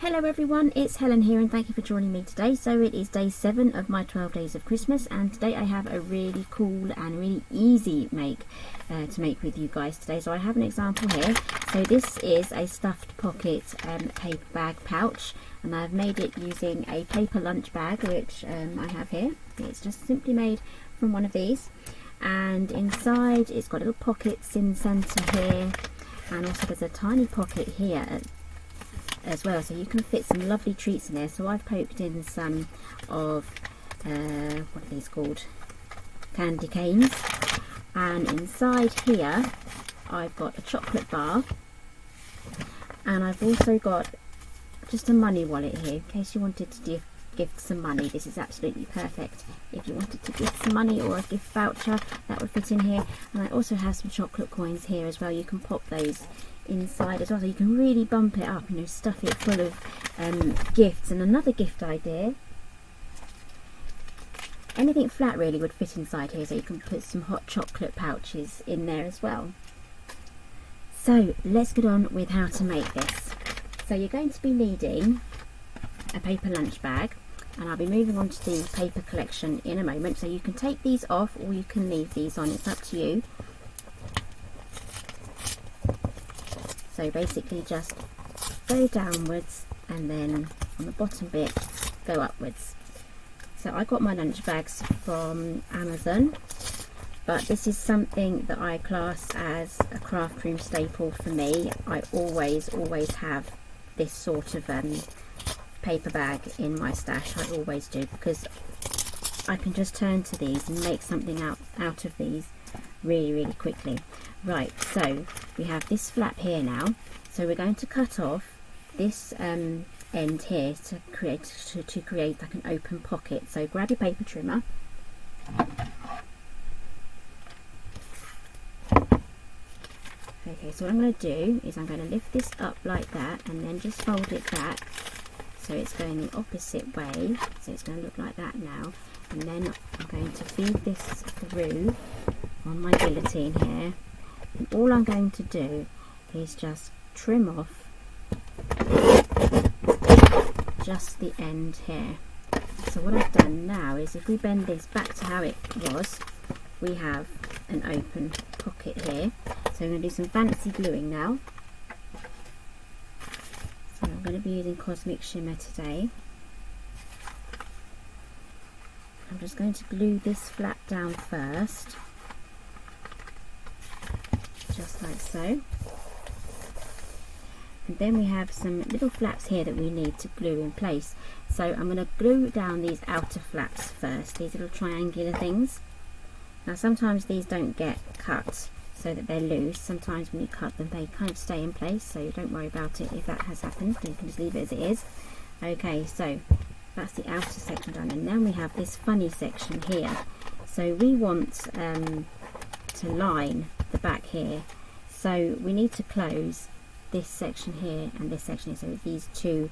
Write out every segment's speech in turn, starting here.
Hello everyone, it's Helen here and thank you for joining me today. So it is day 7 of my 12 days of Christmas, and today I have a really cool and really easy make to make with you guys today. So I have an example here. So this is a stuffed pocket paper bag pouch, and I've made it using a paper lunch bag, which I have here. It's just simply made from one of these, and inside it's got little pockets in the centre here, and also there's a tiny pocket here as well, so you can fit some lovely treats in there. So I've poked in some of what are these called, candy canes, and inside here I've got a chocolate bar, and I've also got just a money wallet here in case you wanted to gift some money. This is absolutely perfect if you wanted to gift some money or a gift voucher, that would fit in here. And I also have some chocolate coins here as well. You can pop those inside as well, so you can really bump it up, you know, stuff it full of gifts. And another gift idea, anything flat really would fit inside here, so you can put some hot chocolate pouches in there as well. So let's get on with how to make this. So you're going to be needing a paper lunch bag, and I'll be moving on to the paper collection in a moment. So you can take these off or you can leave these on, it's up to you. So basically just go downwards and then on the bottom bit go upwards. So I got my lunch bags from Amazon, but this is something that I class as a craft room staple for me. I always have this sort of paper bag in my stash. I always do, because I can just turn to these and make something out of these really quickly. Right, so we have this flap here now, so we're going to cut off this end here to create like an open pocket. So grab your paper trimmer, okay, so what I'm going to do is I'm going to lift this up like that and then just fold it back so it's going the opposite way, so it's going to look like that now. And then I'm going to feed this through on my guillotine here, and all I'm going to do is just trim off just the end here. So what I've done now is, if we bend this back to how it was, we have an open pocket here. So I'm going to do some fancy gluing now. So I'm going to be using Cosmic Shimmer today. I'm just going to glue this flap down first, just like so. And then we have some little flaps here that we need to glue in place. So I'm going to glue down these outer flaps first, these little triangular things. Now sometimes these don't get cut so that they're loose. Sometimes when you cut them they kind of stay in place, so don't worry about it if that has happened. You can just leave it as it is. Okay, so that's the outer section done, and then we have this funny section here. So we want to line the back here, so we need to close this section here and this section here, so these two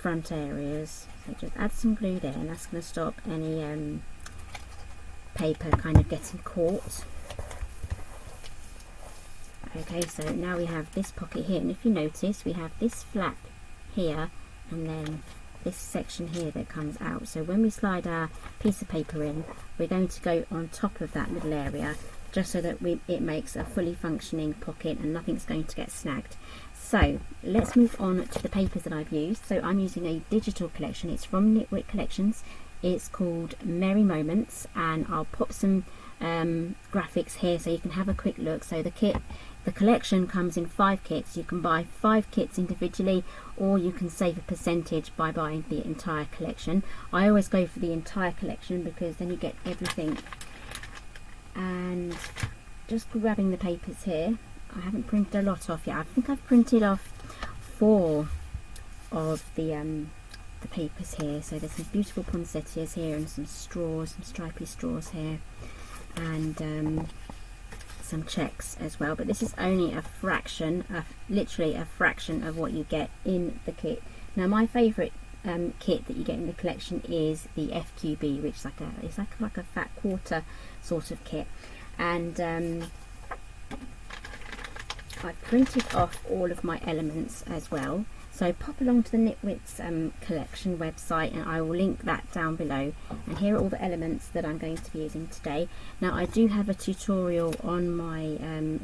front areas. So just add some glue there, and that's going to stop any paper kind of getting caught. Okay, so now we have this pocket here, and if you notice we have this flap here and then this section here that comes out. So when we slide our piece of paper in, we're going to go on top of that little area, just so that it makes a fully functioning pocket and nothing's going to get snagged. So let's move on to the papers that I've used. So I'm using a digital collection. It's from Nitwit Collections. It's called Merry Moments, and I'll pop some graphics here so you can have a quick look. So the collection comes in 5 kits. You can buy 5 kits individually, or you can save a percentage by buying the entire collection. I always go for the entire collection because then you get everything. And just grabbing the papers here, I haven't printed a lot off yet. I think I've printed off 4 of the papers here. So there's some beautiful poinsettias here and some straws, some stripy straws here, and some checks as well. But this is only a fraction, literally a fraction of what you get in the kit. Now my favourite kit that you get in the collection is the FQB, which is like a fat quarter sort of kit, and I've printed off all of my elements as well. So pop along to the Nitwit's collection website, and I will link that down below. And here are all the elements that I'm going to be using today. Now I do have a tutorial on my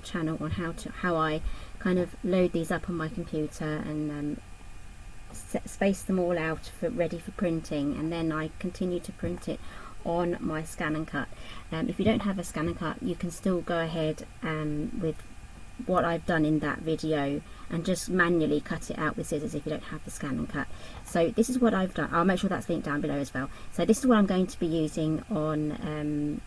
channel on how I kind of load these up on my computer and space them all out ready for printing, and then I continue to print it on my scan and cut. If you don't have a scan and cut, you can still go ahead with what I've done in that video and just manually cut it out with scissors if you don't have the scan and cut. So this is what I've done. I'll make sure that's linked down below as well. So this is what I'm going to be using on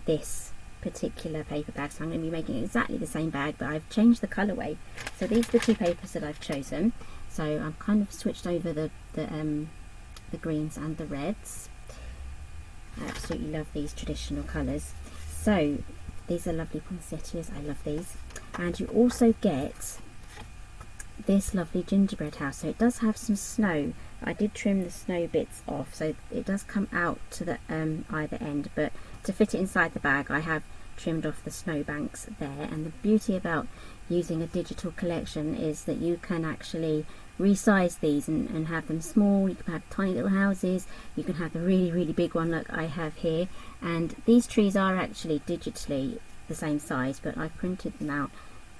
this particular paper bag. So I'm going to be making exactly the same bag, but I've changed the colourway. So these are the two papers that I've chosen. So I've kind of switched over the greens and the reds. I absolutely love these traditional colours. So these are lovely poinsettias, I love these. And you also get this lovely gingerbread house. So it does have some snow. I did trim the snow bits off, so it does come out to the either end, but to fit it inside the bag I have trimmed off the snow banks there. And the beauty about using a digital collection is that you can actually resize these and have them small. You can have tiny little houses, you can have a really big one like I have here, and these trees are actually digitally the same size, but I've printed them out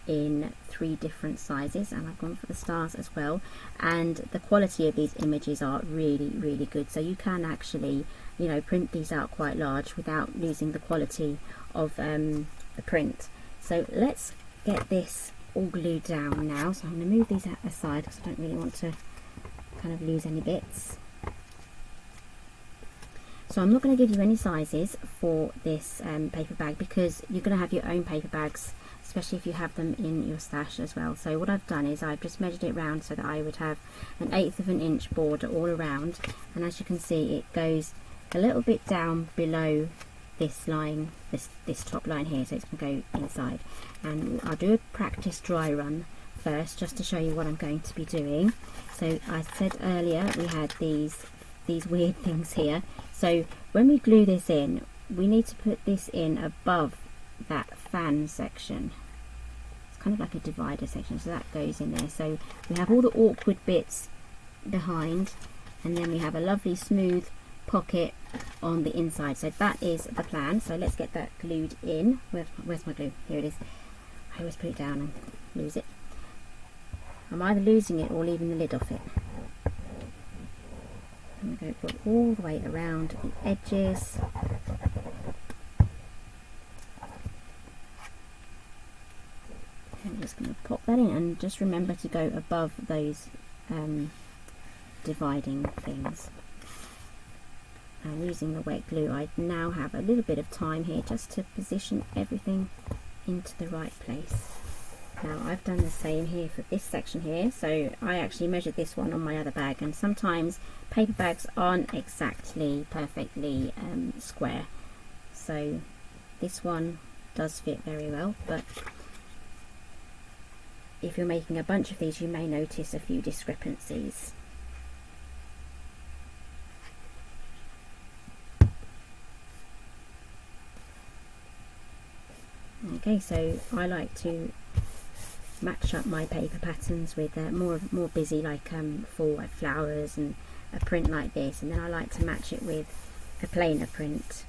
in 3 different sizes, and I've gone for the stars as well, and the quality of these images are really good. So you can actually, you know, print these out quite large without losing the quality of the print. So let's get this all glued down now. So I'm going to move these aside because I don't really want to kind of lose any bits. So I'm not going to give you any sizes for this paper bag, because you're going to have your own paper bags, especially if you have them in your stash as well. So what I've done is I've just measured it round so that I would have an 1/8 of an inch border all around, and as you can see it goes a little bit down below this line, this top line here, so it's going to go inside. And I'll do a practice dry run first just to show you what I'm going to be doing. So I said earlier we had these weird things here. So when we glue this in, we need to put this in above that fan section. It's kind of like a divider section, so that goes in there. So we have all the awkward bits behind, and then we have a lovely smooth pocket on the inside. So that is the plan. So let's get that glued in. Where's my glue? Here it is. I always put it down and lose it. I'm either losing it or leaving the lid off it. I'm going to go all the way around the edges. I'm just going to pop that in, and just remember to go above those dividing things. And using the wet glue, I now have a little bit of time here just to position everything into the right place. Now I've done the same here for this section here, so I actually measured this one on my other bag, and sometimes paper bags aren't exactly perfectly square, so this one does fit very well, but if you're making a bunch of these you may notice a few discrepancies. Okay, so I like to match up my paper patterns with more busy, like full like flowers and a print like this, and then I like to match it with a plainer print,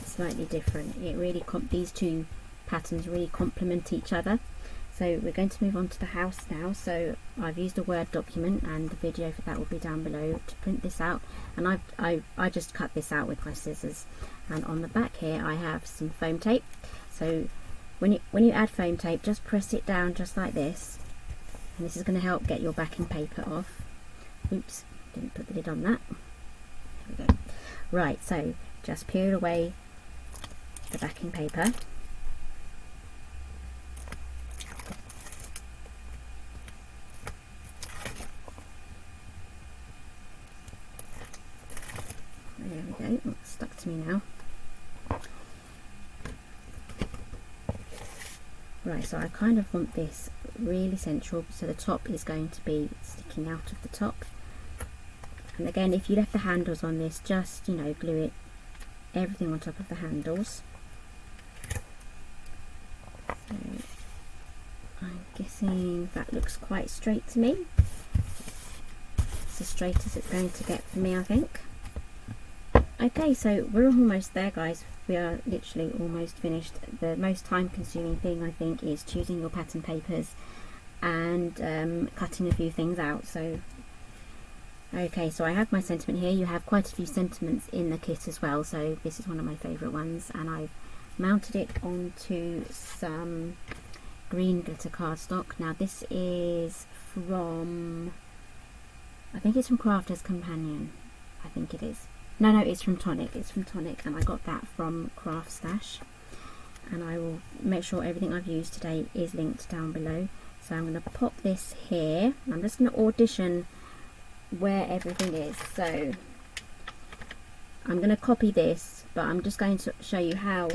slightly different. It really these two patterns really complement each other. So we're going to move on to the house now. So I've used a Word document, and the video for that will be down below to print this out, and I just cut this out with my scissors. And on the back here I have some foam tape. So when you add foam tape, just press it down just like this, and this is going to help get your backing paper off. Oops, didn't put the lid on that. There we go. Right, so just peel away the backing paper. There we go, oh, it's stuck to me now. Right, so I kind of want this really central, so the top is going to be sticking out of the top. And again, if you left the handles on this, just, you know, glue it, everything on top of the handles. So I'm guessing that looks quite straight to me. It's as straight as it's going to get for me, I think. Okay, so we're almost there, guys. We are literally almost finished. The most time consuming thing, I think, is choosing your pattern papers and cutting a few things out. So okay, so I have my sentiment here. You have quite a few sentiments in the kit as well, so this is one of my favourite ones, and I've mounted it onto some green glitter cardstock. Now this is from, I think it's from Crafter's Companion. I think it is. No, it's from Tonic. It's from Tonic, and I got that from Craft Stash. And I will make sure everything I've used today is linked down below. So I'm going to pop this here. I'm just going to audition where everything is. So I'm going to copy this, but I'm just going to show you how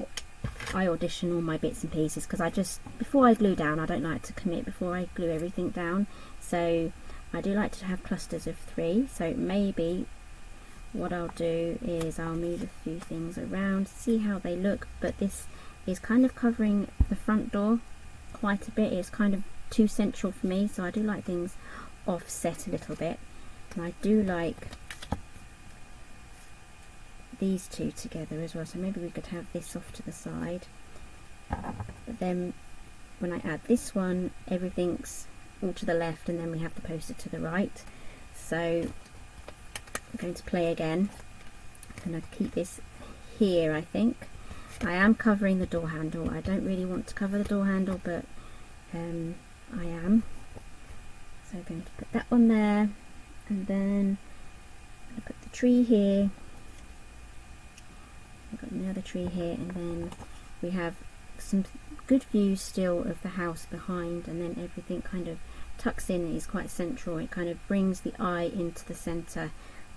I audition all my bits and pieces, because I just, before I glue down, I don't like to commit before I glue everything down. So I do like to have clusters of 3. So maybe what I'll do is I'll move a few things around, see how they look, but this is kind of covering the front door quite a bit. It's kind of too central for me, so I do like things offset a little bit. And I do like these two together as well, so maybe we could have this off to the side, but then when I add this one, everything's all to the left, and then we have the poster to the right. So I'm going to play again. I'm going to keep this here. I think I am covering the door handle. I don't really want to cover the door handle, but I am. So I'm going to put that one there, and then I'm going to put the tree here. I've got another tree here, and then we have some good views still of the house behind, and then everything kind of tucks in. It is quite central. It kind of brings the eye into the center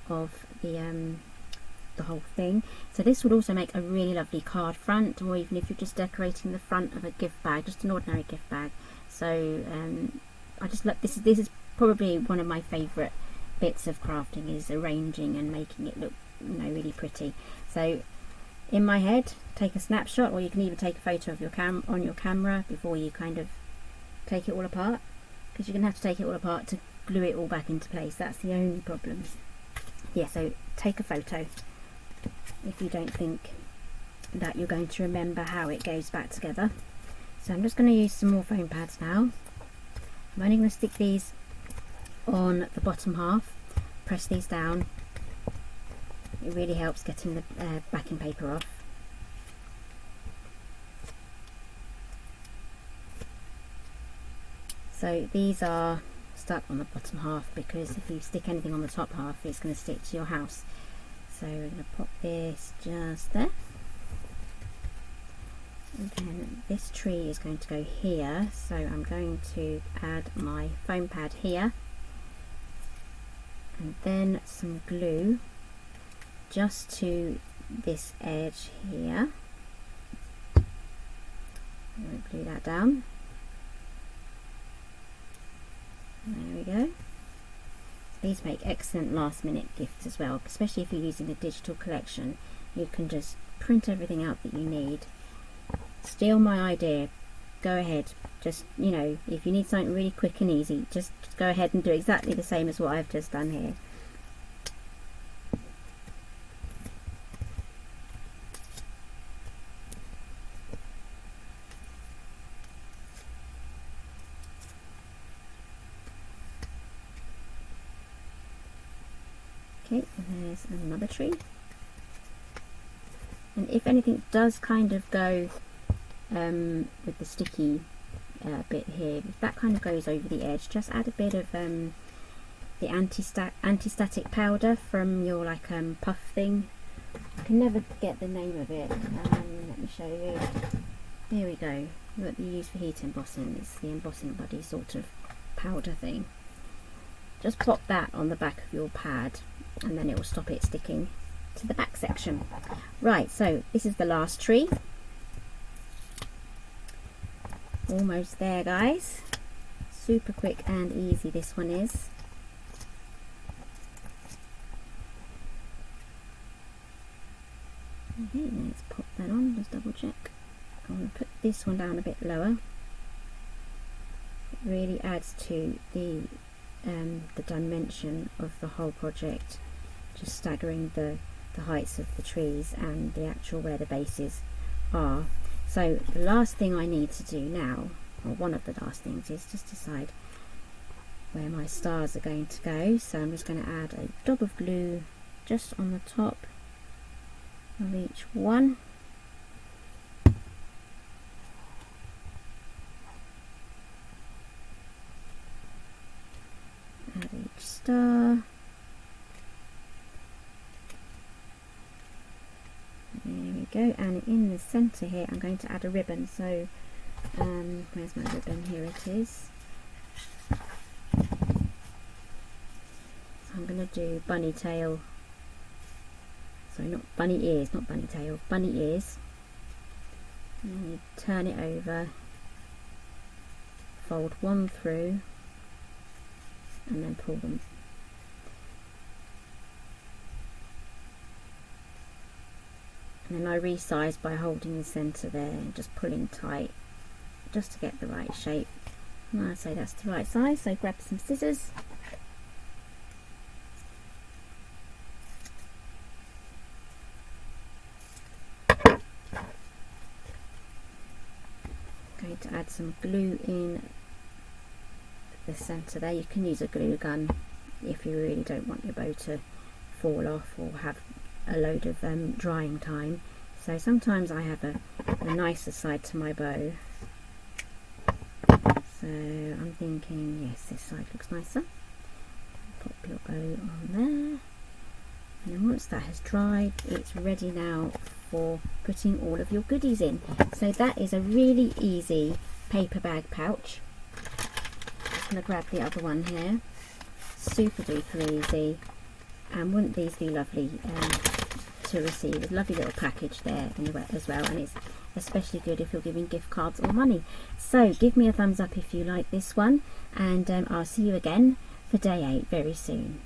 of the whole thing. So this would also make a really lovely card front, or even if you're just decorating the front of a gift bag, just an ordinary gift bag. So I just love this. This is probably one of my favorite bits of crafting, is arranging and making it look, you know, really pretty. So in my head, take a snapshot, or you can even take a photo of your on your camera before you kind of take it all apart, because you're gonna have to take it all apart to glue it all back into place. That's the only problem. Yeah, so take a photo if you don't think that you're going to remember how it goes back together. So I'm just going to use some more foam pads now. I'm only going to stick these on the bottom half, press these down. It really helps getting the backing paper off. So these are stuck on the bottom half, because if you stick anything on the top half, it's going to stick to your house. So we're going to pop this just there. And then this tree is going to go here, so I'm going to add my foam pad here, and then some glue just to this edge here. I'm going to glue that down. There we go. These make excellent last minute gifts as well, especially if you're using a digital collection. You can just print everything out that you need. Steal my idea. Go ahead. Just, you know, if you need something really quick and easy, just go ahead and do exactly the same as what I've just done here. Okay, and there's another tree. And if anything does kind of go with the sticky bit here, if that kind of goes over the edge, just add a bit of the anti-static powder from your puff thing. I can never get the name of it. Let me show you. Here we go. What you use for heat embossing. It's the embossing buddy sort of powder thing. Just pop that on the back of your pad, and then it will stop it sticking to the back section. Right, so this is the last tree. Almost there, guys. Super quick and easy this one is. Okay, let's pop that on, just double check. I'm going to put this one down a bit lower. It really adds to the dimension of the whole project, just staggering the heights of the trees and the actual where the bases are. So the last thing I need to do now, or one of the last things, is just decide where my stars are going to go. So I'm just going to add a dab of glue just on the top of each one. Add each star. There we go, and in the centre here I'm going to add a ribbon. So where's my ribbon? Here it is. So I'm going to do bunny tail, sorry, not bunny ears, not bunny tail, bunny ears. And then you turn it over, fold one through, and then pull them. And then I resize by holding the centre there and just pulling tight just to get the right shape. And I'd say that's the right size, so grab some scissors. Going to add some glue in the centre there. You can use a glue gun if you really don't want your bow to fall off or have a load of drying time. So sometimes I have a nicer side to my bow, so I'm thinking yes, this side looks nicer. Pop your bow on there, and then once that has dried, it's ready now for putting all of your goodies in. So that is a really easy paper bag pouch. I'm going to grab the other one here. Super duper easy, and wouldn't these be lovely to receive? A lovely little package there as well, and it's especially good if you're giving gift cards or money. So give me a thumbs up if you like this one, and I'll see you again for day 8 very soon.